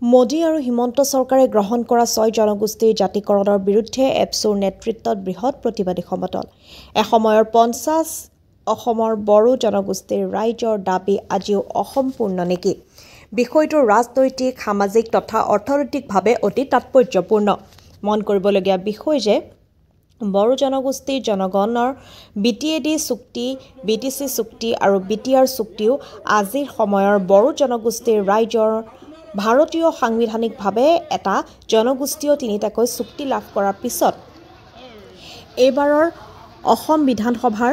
মোদী আৰু হিমন্ত চৰকাৰে গ্ৰহণ কৰা ৬ জনগোষ্ঠীৰ জাতিকৰণৰ বিৰুদ্ধে এপছুৰ নেতৃত্বত বৃহৎ প্ৰতিবাদী সমদল। এসময়ৰ ৫০ অসমৰ বড়ো জনগোষ্ঠীৰ ৰাইজৰ দাবী আজিও অসম্পূৰ্ণ নেকি? বিষয়টো ৰাজনৈতিক, সামাজিক তথা অৰ্থনৈতিকভাৱে অতি তাৎপৰ্যপূৰ্ণ। মন কৰিবলগীয়া বিষয় যে বড়ো জনগোষ্ঠীৰ জনগণৰ BTAD চুক্তি, BTC চুক্তি আৰু BTR চুক্তিও আজিৰ সময়ৰ বড়ো জনগোষ্ঠীৰ ৰাইজৰ ভাৰতীয় সাংবিধানিকভাৱে এটা জনগোষ্ঠীয় তিনিটাকৈ চুক্তি লাভ কৰাৰ পিছত এইবাৰৰ অসম বিধানসভাৰ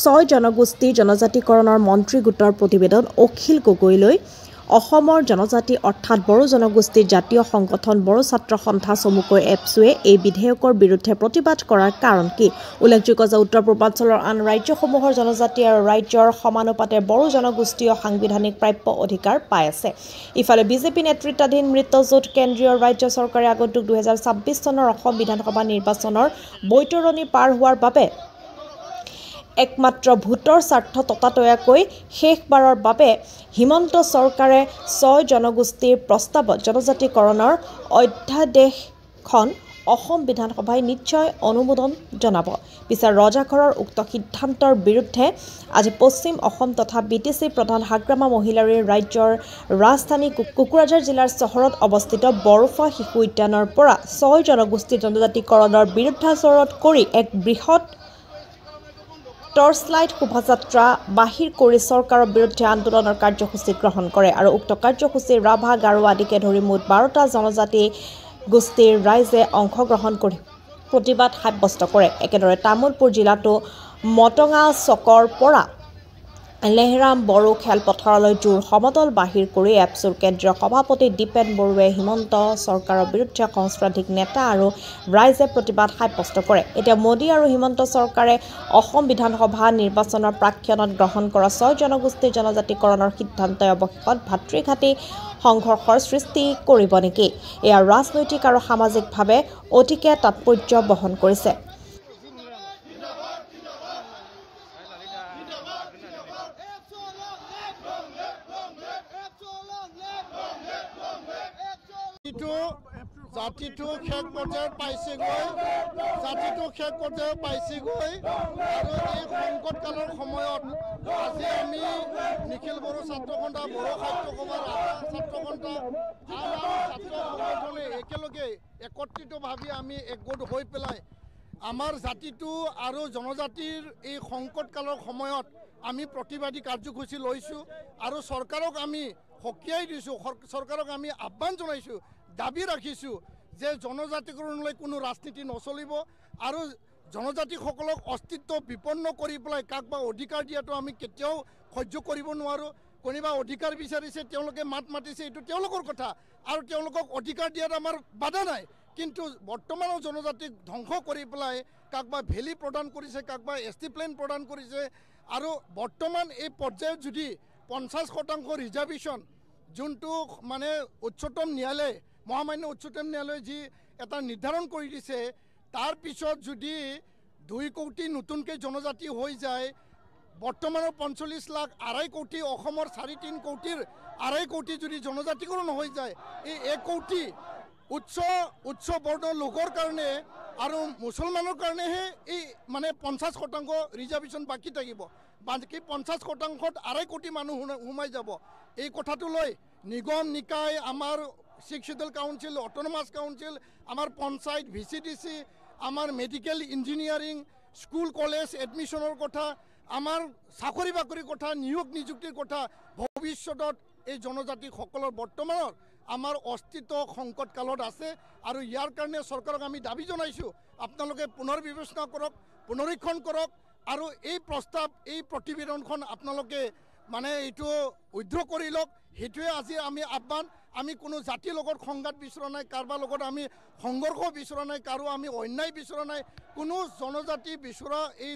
৬ জনগোষ্ঠীৰ জনজাতিকৰণৰ মন্ত্ৰী গোটৰ প্ৰতিবেদন অখিল গগৈলৈ অসমৰ জনজাতি অৰ্থাৎ বড়ো জনগোষ্ঠীৰ জাতীয় সংগঠন বড়ো ছাত্ৰ সন্থা চমুকৈ এপছুৱে এই বিধেয়কৰ বিৰুদ্ধে প্ৰতিবাদ কৰাৰ কাৰণ কি? উল্লেখযোগ্য যে উত্তৰ পূৰ্বাঞ্চলৰ আন ৰাজ্যসমূহৰ জনজাতি আৰু ৰাজ্যৰ সমানুপাতে বড়ো জনগোষ্ঠীয় সাংবিধানিক প্ৰাপ্য অধিকাৰ পাই আছে। ইফালে বিজেপি নেতৃত্বাধীন মিত্ৰজোঁট কেন্দ্ৰীয় ৰাজ্য চৰকাৰে আগন্তুক ২০২৬ চনৰ অসম বিধানসভা নিৰ্বাচনৰ বৈতৰণি পাৰ হোৱাৰ বাবে একমাত্ৰ ভোটৰ স্বাৰ্থ ততাতৈয়াকৈ শেষবাৰৰ বাবে হিমন্ত চৰকাৰে ৬ জনগোষ্ঠীৰ প্ৰস্তাৱত জনজাতিকৰণৰ অধ্যাদেশখন অসম বিধানসভাই নিশ্চয় অনুমোদন জনাব। পিছে ৰজাঘৰৰ উক্ত সিদ্ধান্তৰ বিৰুদ্ধে আজি পশ্চিম অসম তথা BTC প্ৰধান হাগ্ৰামা মহিলাৰীৰ ৰাজ্যৰ ৰাজধানী কোকৰাঝাৰ জিলাৰ চহৰত অৱস্থিত বড়োফা শিশু উদ্যানৰ পৰা ৬ জনগোষ্ঠীৰ জনজাতিকৰণৰ বিৰুদ্ধাচৰণ কৰি এক বৃহৎ টৰ্চলাইট শোভাযাত্ৰা বাহিৰ কৰি চৰকাৰৰ বিৰুদ্ধে আন্দোলনৰ কাৰ্যসূচী গ্ৰহণ কৰে আৰু উক্ত কাৰ্যসূচীত ৰাভা, গাৰো আদিকে ধৰি মুঠ ১২টা জনজাতি গোষ্ঠীৰ ৰাইজে অংশগ্ৰহণ কৰি প্ৰতিবাদ সাব্যস্ত কৰে। একেদৰে তামুলপুৰ জিলাতো মটঙা চকৰ পৰা লেহৰাম বড়ো খেলপথাৰলৈ জোৰ সমদল বাহিৰ কৰি এপছুৰ কেন্দ্ৰীয় সভাপতি দীপেন বড়োৱে হিমন্ত চৰকাৰৰ বিৰুদ্ধে সহস্ৰাধিক নেতা আৰু ৰাইজে প্ৰতিবাদ সাব্যস্ত কৰে। এতিয়া মোদী আৰু হিমন্ত চৰকাৰে অসম বিধানসভা নিৰ্বাচনৰ প্ৰাক্ষণত গ্ৰহণ কৰা ৬ জনগোষ্ঠীৰ জনজাতিকৰণৰ সিদ্ধান্তই অৱশেষত ভাতৃঘাতী সংঘৰ্ষৰ সৃষ্টি কৰিব নেকি? এয়া ৰাজনৈতিক আৰু সামাজিকভাৱে অতিকে তাৎপৰ্য বহন কৰিছে। জাতিটো শেষ পৰ্যায়ত পাইছেগৈ আৰু এই সংকটকালৰ সময়ত আজি আমি নিখিল বড়ো ছাত্ৰ সন্থা, বড়ো সাহিত্য সভাৰ ছাত্ৰ সন্থা, আন ছাত্ৰ সংগঠনে একেলগে একত্ৰিতভাৱে আমি একগোট হৈ পেলাই আমাৰ জাতিটো আৰু জনজাতিৰ এই সংকটকালৰ সময়ত আমি প্ৰতিবাদী কাৰ্যসূচী লৈছোঁ আৰু চৰকাৰক আমি সকীয়াই দিছোঁ, চৰকাৰক আমি আহ্বান জনাইছোঁ, দাবী ৰাখিছোঁ যে জনজাতিকৰণলৈ কোনো ৰাজনীতি নচলিব আৰু জনজাতিসকলক অস্তিত্ব বিপন্ন কৰি পেলাই কাক বা অধিকাৰ দিয়াটো আমি কেতিয়াও সহ্য কৰিব নোৱাৰোঁ। কোনোবা অধিকাৰ বিচাৰিছে, তেওঁলোকে মাত মাতিছে, এইটো তেওঁলোকৰ কথা আৰু তেওঁলোকক অধিকাৰ দিয়াত আমাৰ বাধা নাই। কিন্তু বৰ্তমানৰ জনজাতিক ধ্বংস কৰি পেলাই কাক বা ভেলী প্ৰদান কৰিছে, কাক বা ST প্লেন প্ৰদান কৰিছে আৰু বৰ্তমান এই পৰ্যায়ত যদি 50% ৰিজাৰ্ভেশ্যন যোনটো মানে উচ্চতম ন্যায়ালয়ে, মহামান্য উচ্চতম ন্যায়ালয়ে যি এটা নিৰ্ধাৰণ কৰি দিছে, তাৰ পিছত যদি 2 কোটি নতুনকৈ জনজাতি হৈ যায়, বৰ্তমানৰ 45 লাখ 2.5 কোটি, অসমৰ 3.5 কোটিৰ 2.5 কোটি যদি জনজাতিকৰণ হৈ যায়, এই 1 কোটি উচ্চ বৰ্ণৰ লোকৰ কাৰণে আৰু মুছলমানৰ কাৰণেহে এই মানে 50% ৰিজাৰ্ভেশ্যন বাকী থাকিব। বাকী 50%ত 2.5 কোটি মানুহ সোমাই যাব। এই কথাটো লৈ নিগম নিকায়, আমাৰ 6 শিডিউল কাউন্সিল, অট'নমাছ কাউন্সিল, আমাৰ পঞ্চায়ত, VCDC, আমাৰ মেডিকেল ইঞ্জিনিয়াৰিং, স্কুল কলেজ এডমিশ্যনৰ কথা, আমাৰ চাকৰি বাকৰিৰ কথা, নিয়োগ নিযুক্তিৰ কথা, ভৱিষ্যতত এই জনজাতিসকলৰ বৰ্তমানৰ আমাৰ অস্তিত্ব সংকটকালত আছে আৰু ইয়াৰ কাৰণে চৰকাৰক আমি দাবী জনাইছোঁ, আপোনালোকে পুনৰ বিবেচনা কৰক, পুনৰীক্ষণ কৰক আৰু এই প্ৰস্তাৱ, এই প্ৰতিবেদনখন আপোনালোকে মানে এইটো উইথড্ৰ কৰি লওক। সেইটোৱে আজি আমি আহ্বান। আমি কোনো জাতিৰ লগত সংঘাত বিচৰা নাই, কাৰোবাৰ লগত আমি সংঘৰ্ষ বিচৰা নাই, কাৰো আমি অন্যায় বিচৰা নাই। কোনো জনজাতি বিচৰা এই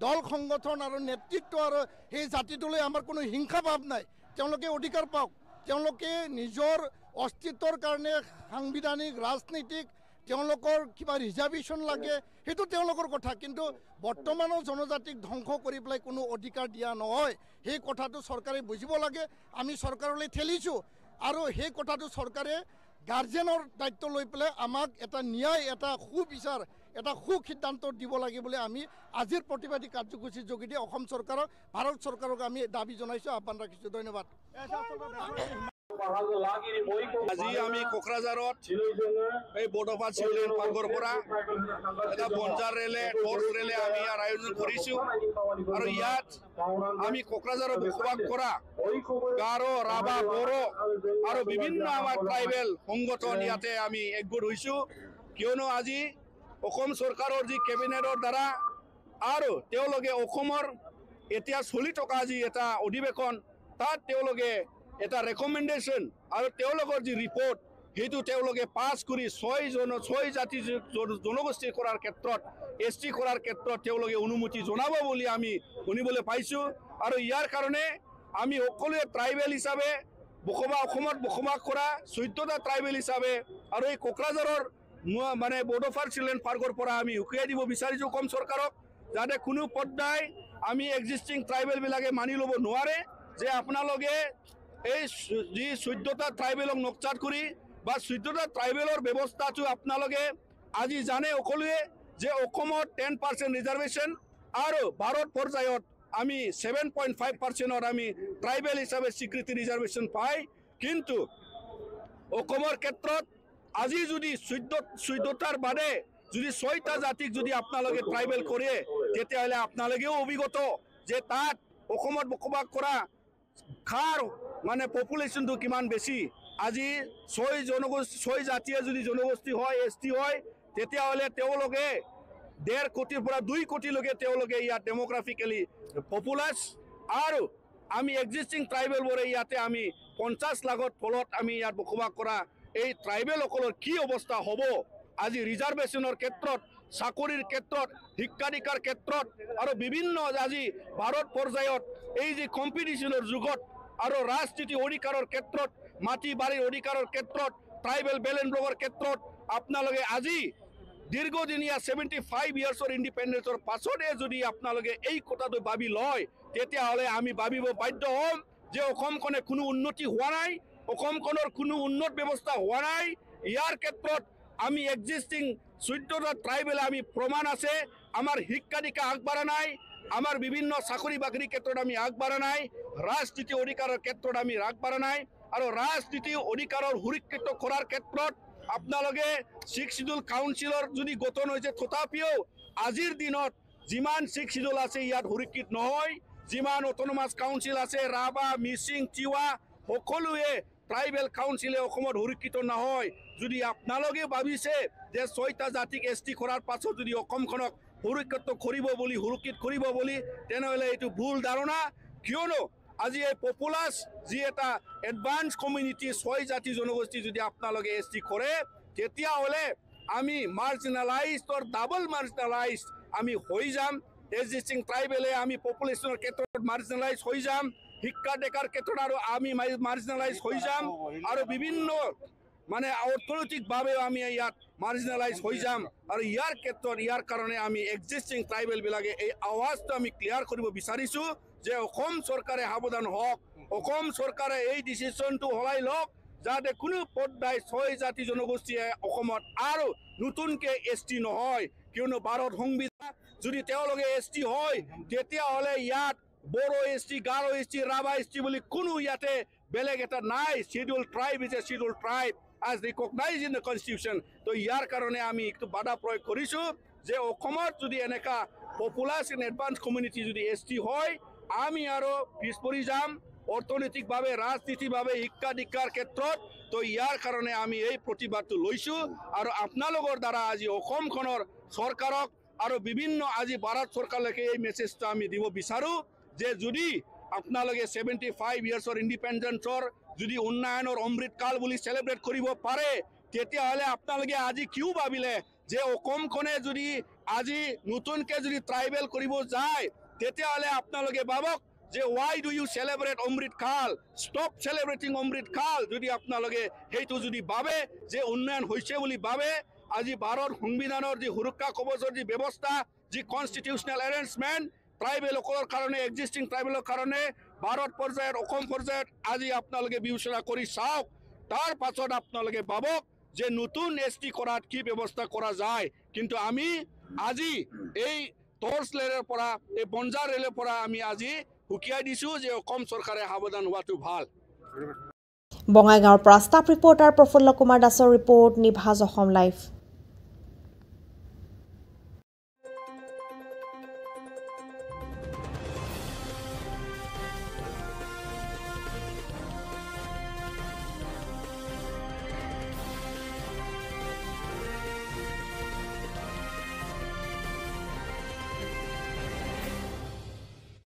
দল সংগঠন আৰু নেতৃত্ব আৰু সেই জাতিটোলৈ আমাৰ কোনো হিংসা ভাৱ নাই। তেওঁলোকে অধিকাৰ পাওক, তেওঁলোকে নিজৰ অস্তিত্বৰ কাৰণে সাংবিধানিক, ৰাজনৈতিক তেওঁলোকৰ কিবা ৰিজাৰ্ভেশ্যন লাগে, সেইটো তেওঁলোকৰ কথা। কিন্তু বৰ্তমানৰ জনজাতিক ধ্বংস কৰি পেলাই কোনো অধিকাৰ দিয়া নহয়, সেই কথাটো চৰকাৰে বুজিব লাগে। আমি চৰকাৰলৈ ঠেলিছোঁ আৰু সেই কথাটো চৰকাৰে গাৰ্জেনৰ দায়িত্ব লৈ পেলাই আমাক এটা ন্যায় এটা সুবিচাৰ এটা সিদ্ধান্ত দিব লাগে বুলি আমি আজিৰ প্ৰতিবাদী কাৰ্যসূচীৰ যোগেদি অসম চৰকাৰক ভাৰত চৰকাৰক আমি দাবী জনাইছোঁ আহ্বান ৰাখিছোঁ ধন্যবাদ আজি আমি কোকৰাঝাৰত এই বড়োফা চিলড্ৰেন পাৰ্কৰ পৰা এটা বঞ্জাৰ ৰেলে টৰ্চ ৰেলে আমি ইয়াৰ আয়োজন কৰিছোঁ আৰু ইয়াত আমি কোকৰাঝাৰত বসবাস কৰা গাৰো ৰাভা বড়ো আৰু বিভিন্ন আমাৰ ট্ৰাইবেল সংগঠন ইয়াতে আমি একগোট হৈছোঁ কিয়নো আজি অসম চৰকাৰৰ যি কেবিনেটৰ দ্বাৰা আৰু তেওঁলোকে অসমৰ এতিয়া চলি থকা যি এটা অধিৱেশন তাত তেওঁলোকে এটা ৰেকমেণ্ডেশ্যন আৰু তেওঁলোকৰ যি ৰিপৰ্ট সেইটো তেওঁলোকে পাছ কৰি ছয় জাতি জনগোষ্ঠী কৰাৰ ক্ষেত্ৰত ST কৰাৰ ক্ষেত্ৰত তেওঁলোকে অনুমতি জনাব বুলি আমি শুনিবলৈ পাইছোঁ আৰু ইয়াৰ কাৰণে আমি সকলোৱে ট্ৰাইবেল হিচাপে অসমত বসবাস কৰা 14টা ট্ৰাইবেল হিচাপে আৰু এই কোকৰাঝাৰৰ মানে বড়োফা চিলড্ৰেন পাৰ্কৰ পৰা আমি উকিয়াই দিব বিচাৰিছোঁ অসম চৰকাৰক যাতে কোনো পৰ্যায় আমি এক্সিষ্টিং ট্ৰাইবেলবিলাকে মানি ল'ব নোৱাৰে যে আপোনালোকে এই যি 14টা ট্ৰাইবেলক নকচাত কৰি বা 14টা ট্ৰাইবেলৰ ব্যৱস্থাটো আপোনালোকে আজি জানে সকলোৱে যে অসমত 10% ৰিজাৰ্ভেশ্যন আৰু ভাৰত পৰ্যায়ত আমি 7.5%ৰ আমি ট্ৰাইবেল হিচাপে স্বীকৃতি ৰিজাৰ্ভেশ্যন পাই কিন্তু অসমৰ ক্ষেত্ৰত আজি যদি 14টাৰ বাদে যদি 6টা জাতিক যদি আপোনালোকে ট্ৰাইবেল কৰে তেতিয়াহ'লে আপোনালোকেও অভিজ্ঞত যে তাত অসমত বসবাস কৰা খাৰ মানে পপুলেশ্যনটো কিমান বেছি আজি 6 জাতীয় যদি জনগোষ্ঠী হয় ST হয় তেতিয়াহ'লে তেওঁলোকে 1.5 কোটিৰ পৰা 2 কোটিলৈকে তেওঁলোকে ইয়াত ডেমোগ্ৰাফিকেলি পপুলাছ আৰু আমি এক্সিষ্টিং ট্ৰাইবেলবোৰে ইয়াতে আমি 50 লাখৰ ফলত আমি ইয়াত বসবাস কৰা এই ট্ৰাইবেলসকলৰ কি অৱস্থা হ'ব আজি ৰিজাৰ্ভেশ্যনৰ ক্ষেত্ৰত চাকৰিৰ ক্ষেত্ৰত শিক্ষাধিকাৰ ক্ষেত্ৰত আৰু বিভিন্ন আজি ভাৰত পৰ্যায়ত এই যে কম্পিটিশ্যনৰ যুগত আৰু ৰাজনীতি অধিকাৰৰ ক্ষেত্ৰত মাটি বাৰীৰ অধিকাৰৰ ক্ষেত্ৰত ট্ৰাইবেল বেলেঞ্চ ব্লকৰ ক্ষেত্ৰত আপোনালোকে আজি দীৰ্ঘদিনীয়া 75 ইয়াৰ্ছৰ ইণ্ডিপেণ্ডেঞ্চৰ পাছতে যদি আপোনালোকে এই কথাটো ভাবি লয় তেতিয়াহ'লে আমি ভাবিব বাধ্য হ'ম যে অসমখনে কোনো উন্নতি হোৱা নাই অসমখনৰ কোনো উন্নত ব্যৱস্থা হোৱা নাই ইয়াৰ ক্ষেত্ৰত আমি এক্সিষ্টিং 14টা ট্ৰাইবেল আমি প্ৰমাণ আছে আমাৰ শিক্ষাদীক্ষা আগবাঢ়া নাই আমাৰ বিভিন্ন চাকৰি বাকৰিৰ ক্ষেত্ৰত আমি আগবাঢ়া নাই ৰাজনীতি অধিকাৰৰ ক্ষেত্ৰত আমি আগবাঢ়া নাই আৰু ৰাজনীতি অধিকাৰৰ সুৰক্ষিত কৰাৰ ক্ষেত্ৰত আপোনালোকে 6 শিডিউল কাউন্সিলৰ যদি গঠন হৈছে তথাপিও আজিৰ দিনত যিমান 6 শিডিউল আছে ইয়াত সুৰক্ষিত নহয় যিমান অট'নমাছ কাউন্সিল আছে ৰাভা মিচিং তিৱা সকলোৱে ট্ৰাইবেল কাউন্সিলে অসমত সুৰক্ষিত নহয় যদি আপোনালোকে ভাবিছে যে 6টা জাতিক ST কৰাৰ পাছত যদি অসমখনক সুৰক্ষিত কৰিব বুলি সুৰক্ষিত কৰিব বুলি তেনেহ'লে এইটো ভুল ধাৰণা কিয়নো আজি এই পপুলাছ যি এটা এডভান্স কমিউনিটি 6 জাতি জনগোষ্ঠী যদি আপোনালোকে ST কৰে তেতিয়াহ'লে আমি মাৰ্জিনেলাইজড অৰ ডাবল মাৰ্জিনেলাইজড আমি হৈ যাম এক্সিষ্টিং ট্ৰাইবেলে আমি পপুলেশ্যনৰ ক্ষেত্ৰত মাৰ্জিনেলাইজ হৈ যাম শিক্ষা দেখাৰ ক্ষেত্ৰত আৰু আমি মাৰ্জিনেলাইজ হৈ যাম আৰু বিভিন্ন মানে অৰ্থনৈতিকভাৱেও আমি ইয়াত মাৰ্জিনেলাইজ হৈ যাম আৰু ইয়াৰ ক্ষেত্ৰত ইয়াৰ কাৰণে আমি এক্সিষ্টিং ট্ৰাইবেলবিলাকে এই আৱাজটো আমি ক্লিয়াৰ কৰিব বিচাৰিছোঁ যে অসম চৰকাৰে সাৱধান হওক অসম চৰকাৰে এই ডিচিশ্যনটো সলাই লওক যাতে কোনো পৰ্যায় 6 জাতি জনগোষ্ঠীয়ে অসমত আৰু নতুনকৈ ST নহয় কিয়নো ভাৰত সংবিধান যদি তেওঁলোকে ST হয় তেতিয়াহ'লে ইয়াত Bodo ST Garo ST Rabha ST বুলি কোনো ইয়াতে বেলেগ এটা নাই schedule tribe is a schedule tribe as recognized in the constitution তো ইয়াৰ কাৰণে আমি একটু বাধা প্ৰয়োগ কৰিছোঁ যে অসমত যদি এনেকা পপুলাছ ইন এডভান্স কমিউনিটি যদি ST হয় আমি আৰু পিছ পৰি যাম অৰ্থনৈতিকভাৱে ৰাজনীতিভাৱে শিক্ষা দীক্ষাৰ ক্ষেত্ৰত তো ইয়াৰ কাৰণে আমি এই প্ৰতিবাদটো লৈছোঁ আৰু আপোনালোকৰ দ্বাৰা আজি অসমখনৰ চৰকাৰক আৰু বিভিন্ন আজি ভাৰত চৰকাৰলৈকে এই মেছেজটো আমি দিব বিচাৰোঁ যে যদি আপোনালোকে 75 ইয়াৰ্ছৰ ইণ্ডিপেণ্ডেঞ্চৰ যদি উন্নয়নৰ অমৃতকাল বুলি চেলিব্ৰেট কৰিব পাৰে তেতিয়াহ'লে আপোনালোকে আজি কিয় ভাবিলে যে অসমখনে যদি আজি নতুনকৈ যদি ট্ৰাইবেল কৰিব যায় তেতিয়াহ'লে আপোনালোকে ভাবক যে why do you celebrate অমৃতকাল stop celebrating অমৃতকাল যদি আপোনালোকে সেইটো যদি ভাবে যে উন্নয়ন হৈছে বুলি ভাবে আজি ভাৰত সংবিধানৰ যি সুৰক্ষা কৱচৰ যি ব্যৱস্থা যি কনষ্টিটিউচনেল এৰেঞ্জমেণ্ট ট্ৰাইবেলসকলৰ কাৰণে এক্সিষ্টিং ট্ৰাইবেলৰ কাৰণে ভাৰত পৰ্যায়ত অসম পৰ্যায়ত আজি আপোনালোকে বিবেচনা কৰি চাওক তাৰ পাছত আপোনালোকে ভাবক যে নতুন ST কৰাত কি ব্যৱস্থা কৰা যায় কিন্তু আমি আজি এই টৰ্চ ৰেলৰ পৰা এই বঞ্জাৰ ৰেলৰ পৰা আমি আজি হুকিয়াই দিছোঁ যে অসম চৰকাৰে সাৱধান হোৱাটো ভাল বঙাইগাঁৱৰ পৰা ষ্টাফ ৰিপৰ্টাৰ প্ৰফুল্ল কুমাৰ দাসৰ ৰিপৰ্ট নিভাজ অসম লাইভ